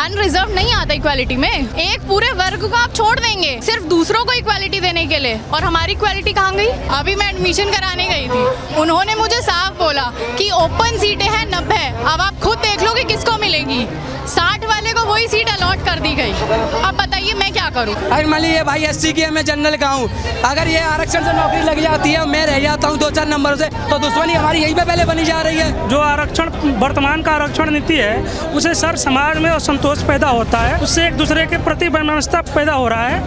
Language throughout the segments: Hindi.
अनरिजर्व नहीं आता इक्वालिटी में। एक पूरे वर्ग को आप छोड़ देंगे सिर्फ दूसरों को इक्वालिटी देने के लिए, और हमारी इक्वालिटी कहाँ गई? अभी मैं एडमिशन कराने गई थी, उन्होंने मुझे साफ बोला कि ओपन सीटें हैं 90, अब आप खुद देख लो कि किसको मिलेगी। 60 वाले को वही सीट अलॉट कर दी गई। अब बताइए मैं क्या करूँ? अरे मान लीजिए भाई SC की है, मैं जनरल का हूँ, अगर ये आरक्षण से नौकरी लग जाती है, मैं रह जाता हूँ 2-4 नंबर से, तो दुश्मनी हमारी यहीं पे पहले बनी जा रही है। जो आरक्षण वर्तमान का आरक्षण नीति है उसे सर समाज में असंतोष पैदा होता है, उससे एक दूसरे के प्रति वैमनस्यता पैदा हो रहा है,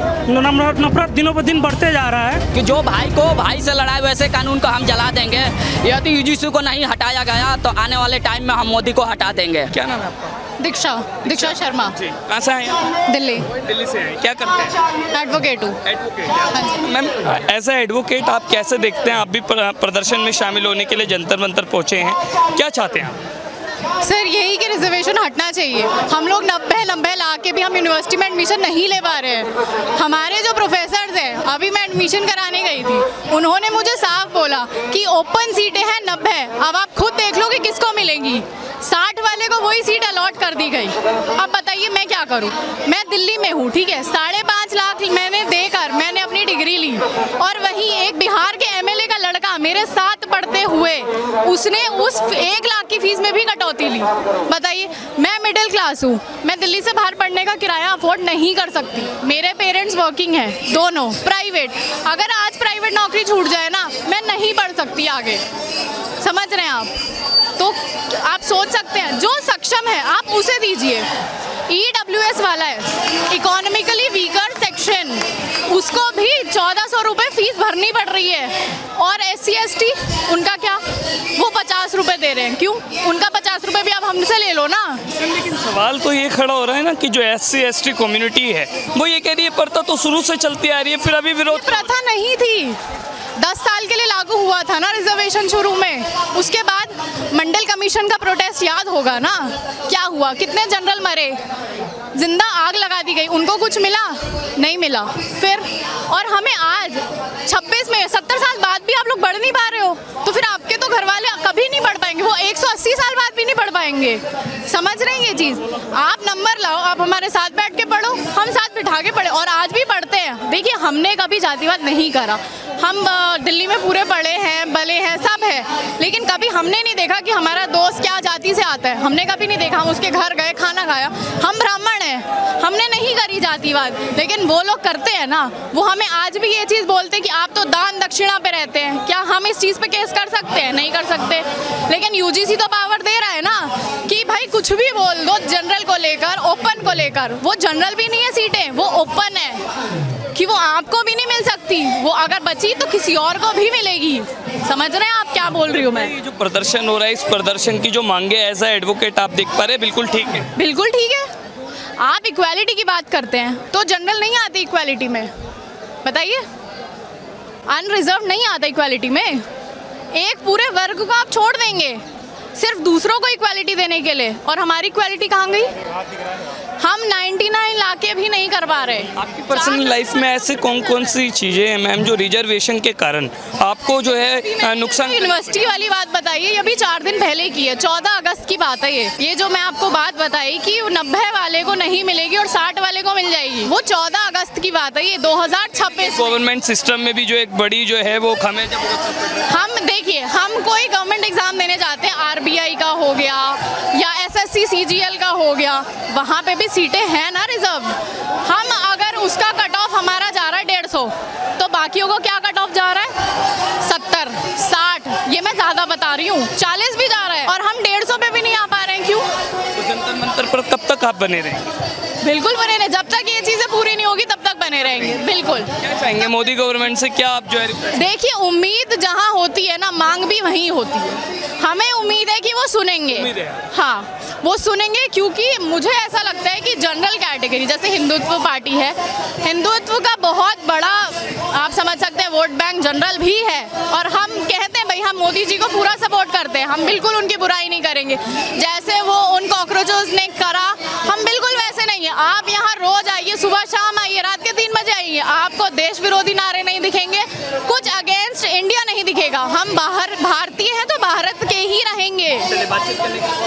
नफरत दिनों पर दिन बढ़ते जा रहा है। कि जो भाई को भाई से लड़ाए वैसे कानून को हम जला देंगे। यदि UGC को नहीं हटाया गया तो आने वाले टाइम में हम मोदी को हटा देंगे। क्या नाम है आपका? दीक्षा शर्मा। जी, कहाँ से आए हैं? दिल्ली। दिल्ली से आए, क्या करते हैं? एडवोकेट हूँ। Advocate. Ma'am, as a advocate आप कैसे देखते हैं? आप भी प्रदर्शन में शामिल होने के लिए जंतर मंतर पहुँचे हैं, क्या चाहते हैं आप? सर यही कि रिजर्वेशन हटना चाहिए। हम लोग 90 ला के भी हम यूनिवर्सिटी में एडमिशन नहीं ले पा रहे हैं। हमारे जो प्रोफेसर्स हैं, अभी मैं एडमिशन कराने गई थी, उन्होंने मुझे साफ बोला कि ओपन सीटें हैं 90, अब आप खुद देख लो कि किसको मिलेंगी। 60 वाले को वही सीट अलॉट कर दी गई। अब बताइए मैं क्या करूं? मैं दिल्ली में हूं, ठीक है, 5.5 लाख मैंने देकर मैंने अपनी डिग्री ली, और वहीं एक बिहार के MLA का लड़का मेरे साथ पढ़ते हुए उसने उस 1 लाख की फीस में भी कटौती ली। बताइए, मैं मिडिल क्लास हूँ, मैं दिल्ली से बाहर पढ़ने का किराया अफोर्ड नहीं कर सकती। मेरे पेरेंट्स वर्किंग हैं, दोनों प्राइवेट। अगर आज प्राइवेट नौकरी छूट जाए ना, मैं नहीं पढ़ सकती आगे। समझ रहे हैं आप? तो आप सोच सकते हैं, जो सक्षम है आप उसे दीजिए। EWS वाला है, इकोनॉमिकली वीकर सेक्शन, उसको भी 1400 रुपये फीस भरनी पड़ रही है। और SC ST उनका क्या? वो 50 रुपये दे रहे हैं। क्यों? उनका 50 रुपये भी आप हमसे ले लो ना। लेकिन सवाल तो ये खड़ा हो रहा है ना कि जो SC ST कम्युनिटी है वो ये कह रही है प्रथा तो शुरू से चलती आ रही है, फिर अभी विरोध। प्रथा नहीं थी, 10 साल के लिए लागू हुआ था ना रिजर्वेशन शुरू में। उसके बाद मंडल कमीशन का प्रोटेस्ट याद होगा ना, क्या हुआ? कितने जनरल मरे, जिंदा आग लगा दी गई, उनको कुछ मिला? नहीं मिला। फिर और हमें आज 26 में 70 साल बाद भी आप लोग बढ़ नहीं पा रहे हो, तो फिर आपके तो घर वाले कभी नहीं बढ़ पाएंगे, वो 180 साल बाद भी नहीं बढ़ पाएंगे। समझ रहे हैं ये चीज़? आप नंबर लाओ, आप हमारे साथ बैठ के पढ़ो, हम साथ बिठा के पढ़े, और आज भी पढ़ते हैं। देखिए, हमने कभी जातिवाद नहीं करा, हम दिल्ली में पूरे पढ़े हैं, बले हैं, सब है, लेकिन कभी हमने नहीं देखा कि हमारा दोस्त क्या जाति से आता है। हमने कभी नहीं देखा, हम उसके घर गए, खाना खाया। हम ब्राह्मण हैं, हमने नहीं करी जातिवाद, लेकिन वो लोग करते हैं ना। वो हमें आज भी ये चीज़ बोलते हैं कि आप तो दान दक्षिणा पे रहते हैं। क्या हम इस चीज़ पे केस कर सकते हैं? नहीं कर सकते। लेकिन UGC तो पावर दे रहा है ना कि भाई कुछ भी बोल दो, जनरल को लेकर, ओपन को लेकर। वो जनरल भी नहीं है सीटें, वो ओपन है कि वो आपको भी नहीं मिल सकती, वो अगर बची तो किसी और को भी मिलेगी। समझ रहे हैं आप क्या बोल रही हूँ मैं? ये जो प्रदर्शन हो रहा है, इस प्रदर्शन की जो मांगे एज ए एडवोकेट आप देख पा रहे हैं, बिल्कुल ठीक है? बिल्कुल ठीक है। आप इक्वालिटी की बात करते हैं तो जनरल नहीं आती इक्वालिटी में। बताइए, अनरिजर्व नहीं आता इक्वालिटी में। एक पूरे वर्ग को आप छोड़ देंगे सिर्फ दूसरों को इक्वालिटी देने के लिए, और हमारी इक्वालिटी कहाँ गई? हम 99 लाके भी नहीं कर पा रहे। आपकी पर्सनल लाइफ में ऐसे कौन सी चीज़ें हैं मैम जो रिजर्वेशन के कारण आपको जो है नुकसान? यूनिवर्सिटी वाली बात बताइए, ये भी 4 दिन पहले की है, 14 अगस्त की बात है ये जो मैं आपको बात बताई कि 90 वाले को नहीं मिलेगी और 60 वाले को मिल जाएगी, वो 14 अगस्त की बात है, ये 2026। गवर्नमेंट सिस्टम में भी जो एक बड़ी जो है वो खामियां हम देखिए, हम कोई गवर्नमेंट एग्जाम देने जाते हैं, RBI का हो गया या SSC CGL का हो गया, वहाँ पे भी सीटें हैं ना रिजर्व। हम अगर उसका कट ऑफ हमारा जा रहा है 150, तो बाकियों को क्या कट ऑफ जा रहा है? 70, 60, ये मैं ज़्यादा बता रही हूँ, 40 भी जा रहा है, और हम 150 पे भी नहीं आ पा रहे हैं। क्यों? तो जंतर मंतर पर कब तक आप बने रहेंगे? बिल्कुल बने रहे, जब तक ये चीज़ें पूरी नहीं होगी तब तक बने रहेंगे। बिल्कुल। क्या चाहेंगे मोदी गवर्नमेंट से? क्या आप जो है? देखिए, उम्मीद जहाँ होती है ना, मांग भी वहीं होती है। हमें उम्मीद है कि वो सुनेंगे। हाँ, वो सुनेंगे, क्योंकि मुझे ऐसा लगता है कि जनरल कैटेगरी, जैसे हिंदुत्व पार्टी है, हिंदुत्व का बहुत बड़ा आप समझ सकते हैं वोट बैंक जनरल भी है, और हम कहते हैं भाई हम मोदी जी को पूरा सपोर्ट करते हैं, हम बिल्कुल उनकी बुराई नहीं करेंगे। जैसे वो उन कॉकरोचों ने करा, हम बिल्कुल वैसे नहीं है। आप यहाँ रोज आइए, सुबह शाम आइए, रात के 3 बजे आइए, आपको देश विरोधी नारे नहीं दिखेंगे, कुछ अगेंस्ट इंडिया नहीं दिखेगा। हम भारत भारतीय हैं तो भारत के ही रहेंगे।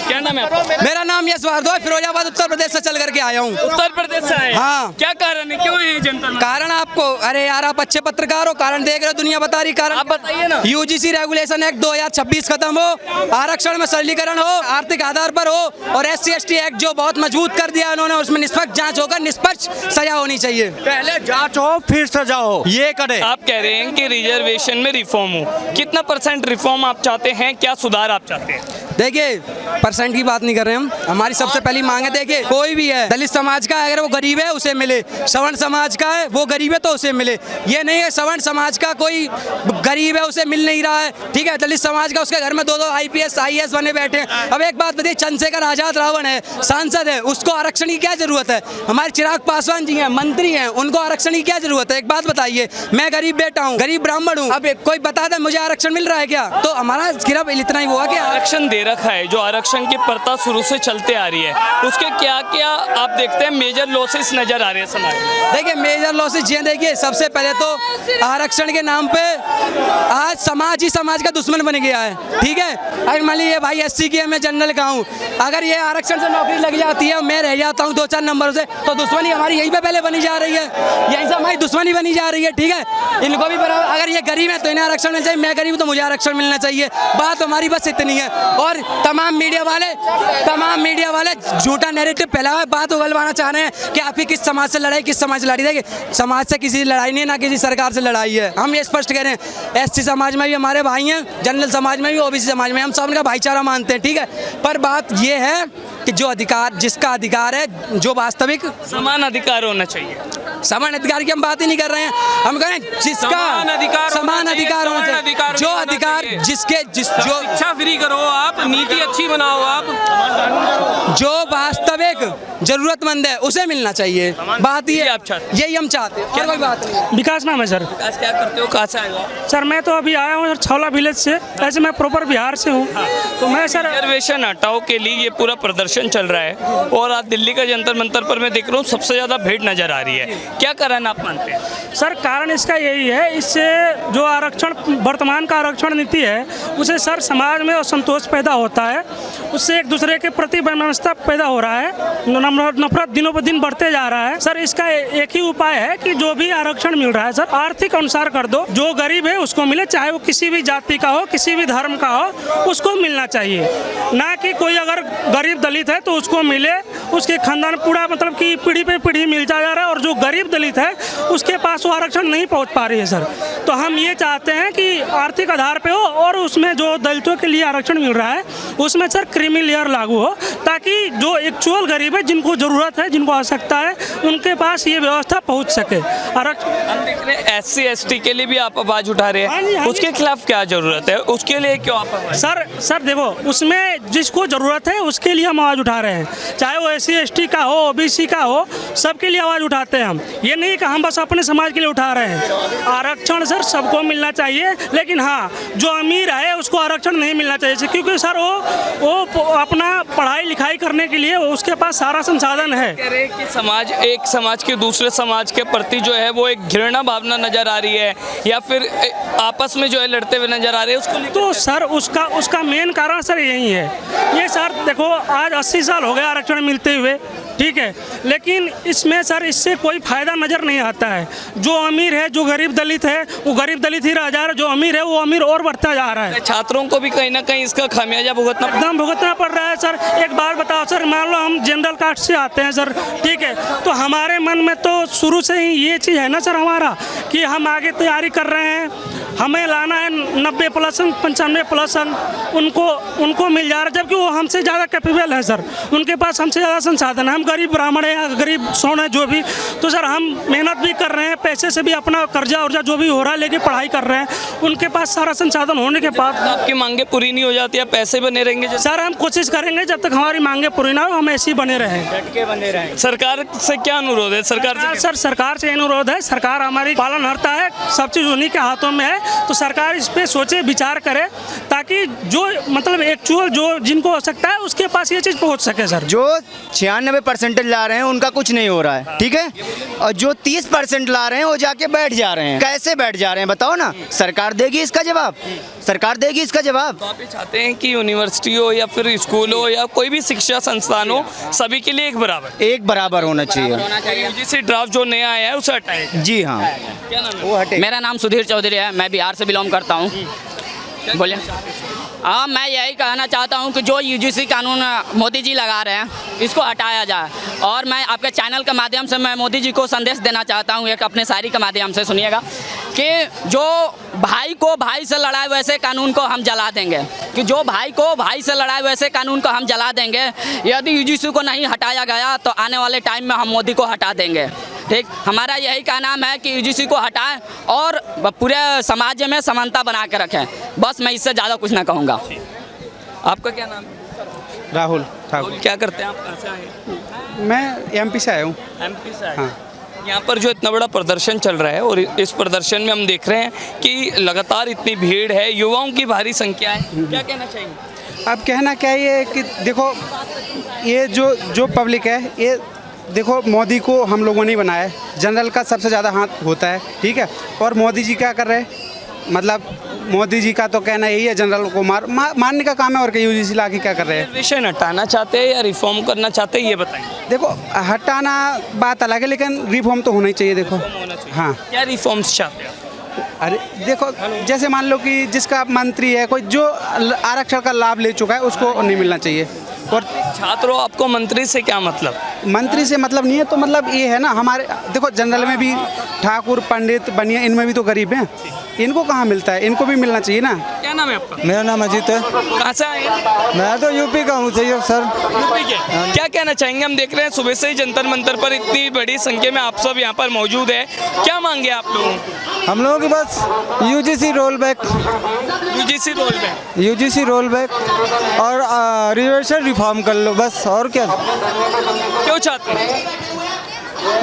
क्या नाम है आपका? मेरा नाम यशवर्धन है, फिरोजाबाद उत्तर प्रदेश से चल करके आया हूँ। उत्तर प्रदेश से आए? हाँ। क्या कारण है, क्यों है जनता? कारण आपको, अरे यार आप अच्छे पत्रकार हो, कारण देख रहे हो, दुनिया बता रही। कारण आप बताइए ना। यूजीसी रेगुलेशन एक्ट 2026 खत्म हो, आरक्षण में सरलीकरण हो, आर्थिक आधार पर हो, और SC/ST एक्ट जो बहुत मजबूत कर दिया उन्होंने, उसमें निष्पक्ष जांच होकर निष्पक्ष सजा होनी चाहिए। पहले जांच हो फिर सजा हो, ये करे। आप कह रहे हैं कि रिजर्वेशन में रिफॉर्म हो, कितना % रिफॉर्म आप चाहते हैं, क्या सुधार आप चाहते हैं? देखिए, परसेंट की बात नहीं कर रहे हम, हमारी सबसे पहली मांग है, देखिए कोई भी है, दलित समाज का है अगर वो गरीब है उसे मिले, सवर्ण समाज का है वो गरीब है तो उसे मिले। ये नहीं है सवर्ण समाज का कोई गरीब है उसे मिल नहीं रहा है, ठीक है, दलित समाज का उसके घर में 2-2 IPS IAS बने बैठे हैं। अब एक बात बताइए, चंद्रशेखर आजाद रावण है, सांसद है, उसको आरक्षण की क्या जरूरत है? हमारे चिराग पासवान जी हैं, मंत्री हैं, उनको आरक्षण की क्या जरूरत है? एक बात बताइए, मैं गरीब बेटा हूँ, गरीब ब्राह्मण हूँ, अब कोई बता दे मुझे आरक्षण मिल रहा है क्या? तो हमारा सिर्फ इतना ही हुआ कि आरक्षण दे रखा है, जो आरक्षण की प्रथा शुरू से चलते आ रही है, उसके क्या क्या आप देखते हैं मेजर लॉसेस नजर आ रहे हैं समाज में? देखिए मेजर लॉसेस ये, देखिए सबसे पहले तो आरक्षण के नाम पे आज समाज ही समाज का दुश्मन बन गया है, ठीक है। अगर मान लीजिए भाई SC की है, मैं जनरल का हूँ, अगर ये आरक्षण से नौकरी लग जाती है, मैं रह जाता हूँ 2-4 नंबरों से, तो दुश्मनी हमारी यहीं पे पहले बनी जा रही है, यहीं से हमारी दुश्मनी बनी जा रही है, ठीक है। इनको भी बराबर, अगर ये गरीब है तो इन्हें आरक्षण मिलना चाहिए, मैं गरीब हूँ तो मुझे आरक्षण मिलना चाहिए, बात हमारी बस इतनी है। और तमाम मीडिया वाले झूठा नैरेटिव फैला हुआ है, बात उगलवाना चाह रहे हैं कि आपकी किस समाज से लड़ाई, किस समाज से लड़ी। देखिए समाज से किसी लड़ाई नहीं है, ना किसी सरकार से लड़ाई है, हम ये स्पष्ट कह रहे हैं। SC समाज में भी हमारे भाई हैं, जनरल समाज में भी, OBC समाज में, हम सब उनका भाईचारा मानते हैं, ठीक है। पर बात ये है कि जो अधिकार, जिसका अधिकार है, जो वास्तविक समान अधिकार होना चाहिए। समान अधिकार की हम बात ही नहीं कर रहे हैं, हम कह रहे हैं जिसका समान अधिकार समान अधिकार होना चाहिए, जो अधिकार जिसके जो शिक्षा फ्री करो, आप नीति अच्छी बनाओ, आप जो वास्तविक जरूरतमंद है उसे मिलना चाहिए। बात ये आप चाहते यही हम चाहते हैं, और कोई बात नहीं। विकास नाम है सर। विकास क्या करते हो, कहाँ से आए हो? सर मैं तो अभी आया हूँ छौला विलेज से, ऐसे मैं प्रॉपर बिहार से हूँ। तो मैं सर रिजर्वेशन हटाओ के लिए ये पूरा प्रदर्शन चल रहा है, और आज दिल्ली का जंतर मंतर पर मैं देख रहा हूँ सबसे ज्यादा भीड़ नजर आ रही है, क्या कारण आप मानते हैं? सर कारण इसका यही है, इससे जो आरक्षण, वर्तमान का आरक्षण नीति है, उसे सर समाज में असंतोष पैदा होता है, उससे एक दूसरे के प्रति वैमनस्यता पैदा हो रहा है, नफरत दिनों पर दिन बढ़ते जा रहा है। सर इसका एक ही उपाय है कि जो भी आरक्षण मिल रहा है सर आर्थिक अनुसार कर दो, जो गरीब है उसको मिले, चाहे वो किसी भी जाति का हो, किसी भी धर्म का हो, उसको मिलना चाहिए। ना कि कोई अगर गरीब दलित है तो उसको मिले, उसके खानदान पूरा मतलब कि पीढ़ी पे पीढ़ी मिलता जा रहा है, और जो गरीब दलित है उसके पास वो आरक्षण नहीं पहुंच पा रही है सर। तो हम ये चाहते हैं कि आर्थिक आधार पे हो, और उसमें जो दलितों के लिए आरक्षण मिल रहा है उसमें सर क्रीमी लेयर लागू हो, ताकि जो एक्चुअल गरीब है, जिनको ज़रूरत है, जिनको आवश्यकता है, उनके पास ये व्यवस्था पहुंच सके। आरक्षण हम देख रहे हैं SC/ST के लिए भी आप आवाज उठा रहे हाँ जी, हैं, हाँ जी। उसके खिलाफ क्या जरूरत है, उसके लिए क्यों आप आवाज? सर देखो, उसमें जिसको ज़रूरत है उसके लिए हम आवाज़ उठा रहे हैं, चाहे वो SC/ST का हो, OBC का हो, सबके लिए आवाज़ उठाते हैं हम। ये नहीं कि हम बस अपने समाज के लिए उठा रहे हैं। आरक्षण सर सबको मिलना चाहिए, लेकिन हाँ जो अमीर है उसको आरक्षण नहीं मिलना चाहिए, क्योंकि सर वो अपना पढ़ाई लिखाई करने के लिए उसके पास सारा संसाधन है। कह रहे हैं कि समाज, एक समाज के दूसरे समाज के प्रति जो है वो एक घृणा भावना नजर आ रही है, या फिर आपस में जो है लड़ते हुए नजर आ रहे हैं, उसको तो सर उसका मेन कारण सर यही है। ये सर देखो, आज 80 साल हो गए आरक्षण मिलते हुए, ठीक है, लेकिन इसमें सर इससे कोई फायदा नजर नहीं आता है। जो अमीर है, जो गरीब दलित है, वो गरीब दलित ही रह जा रहा है, जो अमीर है वो अमीर और बढ़ता जा रहा है। छात्रों को भी कहीं ना कहीं इसका खामियाजा एकदम भुगतना पड़ रहा है सर। एक बात बताओ सर, मान लो हम जनरल कास्ट से आते हैं सर, ठीक है, तो हमारे मन में तो शुरू से ही ये चीज़ है ना सर हमारा, कि हम आगे तैयारी कर रहे हैं, हमें लाना है 90% 95%, उनको मिल जा रहा है, जबकि वो हमसे ज़्यादा कैपेबल है सर, उनके पास हमसे ज़्यादा संसाधन है। हम गरीब ब्राह्मण है या गरीब सौण है जो भी, तो सर हम मेहनत भी कर रहे हैं, पैसे से भी अपना कर्जा उर्जा जो भी हो रहा है लेके पढ़ाई कर रहे हैं, उनके पास सारा संसाधन होने के बाद आपकी मांगे पूरी नहीं हो जाती है, पैसे बने रहेंगे? सर हम कोशिश करेंगे जब तक हमारी मांगे पूरी ना हो, हम ऐसे ही बने रहें। सरकार से क्या अनुरोध है? सरकार से अनुरोध है, सरकार हमारी पालनहर्ता है, सब चीज़ उन्हीं के हाथों में है, तो सरकार इस पे सोचे, विचार करे, ताकि जो मतलब एक्चुअल जो जिनको हो सकता है उसके पास ये चीज़ पहुंच सके सर। जो 96% परसेंटेज ला रहे हैं उनका कुछ नहीं हो रहा है, ठीक है। और जो 30% ला रहे हैं वो जाके बैठ जा रहे हैं। कैसे बैठ जा रहे हैं बताओ ना, सरकार देगी इसका जवाब, सरकार देगी इसका जवाब। तो आप ये चाहते हैं कि यूनिवर्सिटी हो या फिर स्कूल हो या कोई भी शिक्षा संस्थान हो, सभी के लिए एक बराबर होना चाहिए। यूजीसी ड्राफ्ट जो नया आया है उसे हटाएगा। जी हाँ, क्या नाम है? वो हटे। मेरा नाम सुधीर चौधरी है, मैं बिहार से बिलोंग करता हूँ। बोलिए। हाँ, मैं यही कहना चाहता हूँ कि जो यूजीसी कानून मोदी जी लगा रहे हैं इसको हटाया जाए। और मैं आपके चैनल के माध्यम से मैं मोदी जी को संदेश देना चाहता हूँ, एक अपने शायरी के माध्यम से सुनिएगा कि जो भाई को भाई से लड़ाए वैसे कानून को हम जला देंगे, कि जो भाई को भाई से लड़ाए वैसे कानून को हम जला देंगे। यदि यूजीसी को नहीं हटाया गया तो आने वाले टाइम में हम मोदी को हटा देंगे। ठीक, हमारा यही का नाम है कि यूजीसी को हटाएं और पूरे समाज में समानता बना के रखें। बस मैं इससे ज़्यादा कुछ ना कहूँगा। आपका क्या नाम है? राहुल ठाकुर। क्या करते हैं आप? कहाँ से आए? मैं एमपी से आया हूँ। एमपी से आए। हाँ। यहाँ पर जो इतना बड़ा प्रदर्शन चल रहा है और इस प्रदर्शन में हम देख रहे हैं कि लगातार इतनी भीड़ है, युवाओं की भारी संख्या है, क्या कहना चाहिए? अब कहना क्या है कि देखो, ये जो पब्लिक है, ये देखो मोदी को हम लोगों ने बनाया है, जनरल का सबसे ज़्यादा हाथ होता है, ठीक है। और मोदी जी क्या कर रहे हैं, मतलब मोदी जी का तो कहना यही है जनरल को मारने का काम है, और यूजीसी ला के क्या कर रहे हैं। रिजर्वेशन हटाना चाहते हैं या रिफॉर्म करना चाहते हैं, ये बताइए। देखो, हटाना बात अलग है, लेकिन रिफॉर्म तो होना ही चाहिए। देखो, हाँ, क्या रिफॉर्म्स चाहते हैं? अरे देखो, जैसे मान लो कि जिसका मंत्री है कोई, जो आरक्षण का लाभ ले चुका है उसको नहीं मिलना चाहिए। और छात्रों, आपको मंत्री से क्या मतलब? मंत्री से मतलब नहीं है, तो मतलब ये है ना, हमारे देखो जनरल में भी ठाकुर, पंडित, बनिया, इनमें भी तो गरीब हैं, इनको कहाँ मिलता है, इनको भी मिलना चाहिए ना। क्या नाम है आपका? मेरा नाम अजीत है। कहाँ से आए हैं? मैं तो यूपी का हूँ सर। यूपी के? क्या कहना चाहेंगे? हम देख रहे हैं सुबह से ही जंतर मंतर पर इतनी बड़ी संख्या में आप सब यहाँ पर मौजूद है, क्या मांगे आप लोगों? हम लोगों की बस UGC roll back, UGC roll back और रिजर्वेशन रिफॉर्म कर लो बस, और क्या। क्यों चाहते हैं?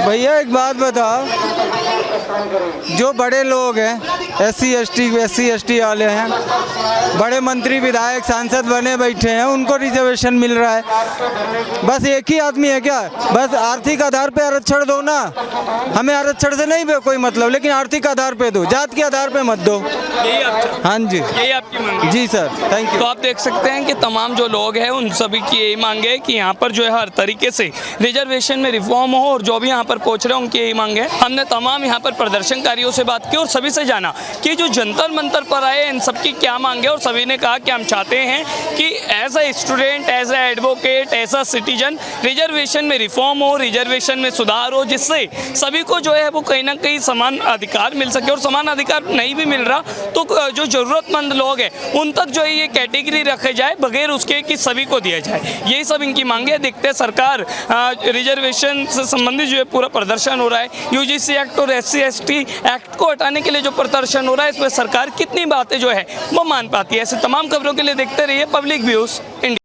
भैया एक बात बताओ, जो बड़े लोग हैं, एससी एसटी वाले हैं, बड़े मंत्री विधायक सांसद बने बैठे हैं, उनको रिजर्वेशन मिल रहा है। बस एक ही आदमी है क्या? बस आर्थिक आधार पे आरक्षण दो ना, हमें आरक्षण से नहीं कोई मतलब, लेकिन आर्थिक आधार पे दो, जात के आधार पे मत दो। हाँ जी, यही आपकी मांग है? जी सर, थैंक यू। तो आप देख सकते हैं कि तमाम जो लोग हैं उन सभी की यही मांग है कि यहाँ पर जो है हर तरीके से रिजर्वेशन में रिफॉर्म हो, और जो भी यहाँ पर पहुँच रहे हैं उनकी यही मांग है। हमने तमाम यहाँ पर प्रदर्शनकारियों से बात की और सभी से जाना कि जो जंतर मंतर पर आए इन सबकी क्या मांग है, और सभी ने कहा कि हम चाहते हैं कि as a student, as a advocate, as a citizen reservation में रिफॉर्म हो, रिजर्वेशन में सुधार हो, जिससे सभी को जो है वो कहीं ना कहीं समान अधिकार मिल सके। और समान अधिकार नहीं भी मिल रहा तो जो ज़रूरतमंद लोग हैं उन तक जो है ये कैटेगरी रखे जाए, बगैर उसके कि सभी को दिया जाए। यही सब इनकी मांगे। देखते हैं सरकार रिजर्वेशन से संबंधित जो है पूरा प्रदर्शन हो रहा है, यूजीसी एक्ट और एससी एसटी एक्ट को हटाने के लिए जो प्रदर्शन हो रहा है, इसमें सरकार कितनी बातें जो है वो मान पाती है। ऐसे तमाम खबरों के लिए देखते रहिए पब्लिक व्यूज़ इंडिया।